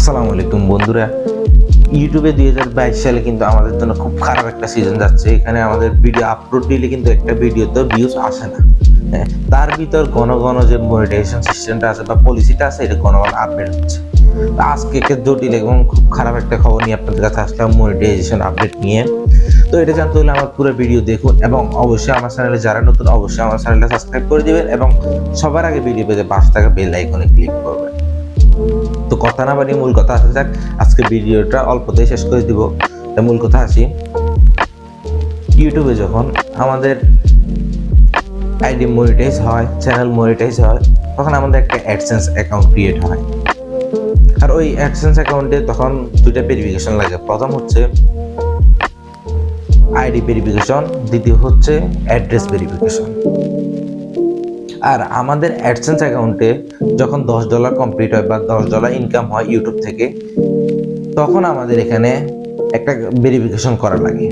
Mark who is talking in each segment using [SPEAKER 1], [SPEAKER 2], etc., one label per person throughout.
[SPEAKER 1] আসসালামু আলাইকুম বন্ধুরা, ইউটিউবে 2022 সালে কিন্তু আমাদের জন্য খুব খারাপ একটা সিজন যাচ্ছে। এখানে আমাদের ভিডিও আপলোড দিলে কিন্তু একটা ভিডিওতে ভিউজ আসে না। তার ভিতর ঘন ঘন যে মনিটাইজেশন সিস্টেমটা আছে বা পলিসিটা আছে, এটা ঘন ঘন আপডেট হচ্ছে। আজকে একটা জটিল এবং খুব খারাপ একটা খবর নিয়ে আপনাদের কাছে আসলাম, মনিটাইজেশন আপডেট নিয়ে। তো এটা জানতে হলে আমার পুরো ভিডিও দেখুন এবং অবশ্যই আমার চ্যানেলে যারা নতুন অবশ্যই আমার চ্যানেলটা সাবস্ক্রাইব করে দিবেন এবং সবার আগে ভিডিও পেতে পাশে থাকা বেল আইকনে ক্লিক করবেন। তো কথা না বাড়িয়ে মূল কথা আসা যাক। আজকে ভিডিওটা অল্পতেই শেষ করে দিব। মূল কথা আসি, ইউটিউবে যখন আমাদের আইডি মনিটাইজ হয়, চ্যানেল মনিটাইজ হয়, তখন আমাদের একটা অ্যাডসেন্স অ্যাকাউন্ট ক্রিয়েট হয়। আর ওই অ্যাডসেন্স অ্যাকাউন্টে তখন দুইটা ভেরিফিকেশন লাগে। প্রথম হচ্ছে আইডি ভেরিফিকেশন, দ্বিতীয় হচ্ছে অ্যাড্রেস ভেরিফিকেশন। আর আমাদের অ্যাডসেন্স অ্যাকাউন্টে যখন $10 কমপ্লিট হয় বা $10 ইনকাম হয় ইউটিউব থেকে, তখন আমাদের এখানে একটা ভেরিফিকেশন করা লাগে।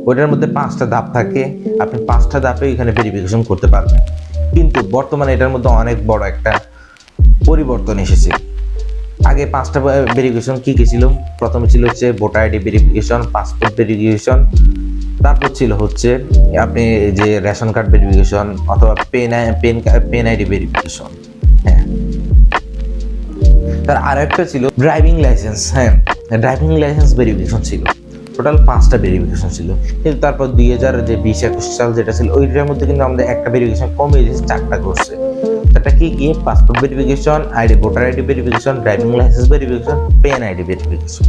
[SPEAKER 1] ওইটার মধ্যে 5টা ধাপ থাকে, আপনি 5টা ধাপে এখানে ভেরিফিকেশন করতে পারবেন। কিন্তু বর্তমানে এটার মধ্যে অনেক বড় একটা পরিবর্তন এসেছে। আগে 5টা ভেরিফিকেশন কি ছিল? প্রথমে ছিল হচ্ছে voter ID verification, passport verification, তারপর ছিল হচ্ছে আপনি যে রেশন কার্ড ভেরিফিকেশন অথবা পেন আইডি ভেরিফিকেশন। হ্যাঁ, তার আরেকটা ছিল ড্রাইভিং লাইসেন্স। হ্যাঁ, ড্রাইভিং লাইসেন্স ভেরিফিকেশন ছিল। টোটাল 5টা ভেরিফিকেশন ছিল। কিন্তু তারপর 2020-21 সাল যেটা ছিল, ওইটার মধ্যে কিন্তু আমাদের একটা ভেরিফিকেশন কমে গেছে, 4টা করছে। সেটা কি কি? Passport verification, voter ID verification, driving licence verification, PAN ID verification.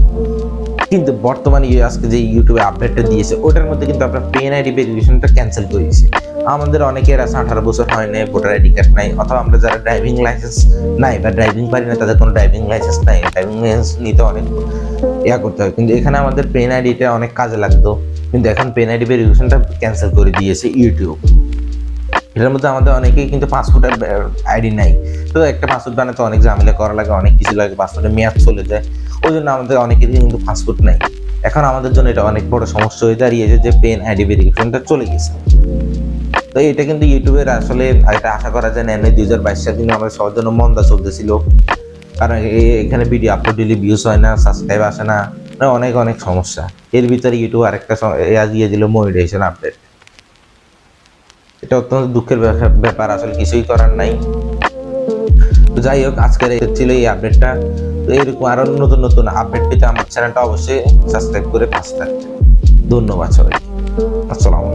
[SPEAKER 1] কিন্তু বর্তমানে আজকে যে ইউটিউবে আপডেটটা দিয়েছে, ওটার মধ্যে কিন্তু আপনার পেন আইডি ভেরিফিকেশনটা ক্যান্সেল করে দিয়েছে। আমাদের অনেকের আছে 18 বছর হয় নাই, ভোটার আইডি কার্ড নাই, অথবা আমরা যারা ড্রাইভিং লাইসেন্স নাই বা ড্রাইভিং পারি না, তাদের কোনো ড্রাইভিং লাইসেন্স নাই, ড্রাইভিং লাইসেন্স নিতে অনেক করতে হয়। কিন্তু এখানে আমাদের পেন আইডিটা অনেক কাজে লাগতো, কিন্তু এখন পেন আইডি ভেরিফিকেশনটা ক্যান্সেল করে দিয়েছে ইউটিউব। এটার মধ্যে আমাদের অনেকেই কিন্তু পাসপোর্ট আইডি নাই, তো একটা পাসপোর্ট বানাতে অনেক ঝামেলা করা লাগে, অনেক কিছু লাগে, পাসপোর্টের মেয়াদ চলে যায়। ওই জন্য আমাদের অনেকেরই কিন্তু পাসপোর্ট নাই। এখন আমাদের জন্য এটা অনেক বড় সমস্যা হয়ে দাঁড়িয়েছে যে পেন আইডি ভেরিফিকেশনটা চলে গেছে। তো এটা কিন্তু ইউটিউবের আসলে এটা আশা করা যায় না। 2022 সালে কিন্তু আমাদের সবার জন্য মন্দা চলতেছিল, কারণ এখানে ভিডিও আপলোড দিলে ভিউজ হয় না, সাবস্ক্রাইব আসে না, অনেক অনেক সমস্যা। এর ভিতরে ইউটিউব আরেকটা দিয়ে দিল মনিটাইজেশন আপডেট। এটা অত্যন্ত দুঃখের ব্যাপার, আসলে কিছুই করার নাই। তো যাই হোক, আজকের ছিল এই আপডেটটা। তো এরকম আরো নতুন নতুন আপডেট পেতে আমার চ্যানেলটা অবশ্যই সাবস্ক্রাইব করে পাশে থাকবেন। ধন্যবাদ সবাই। আসসালামু আলাইকুম।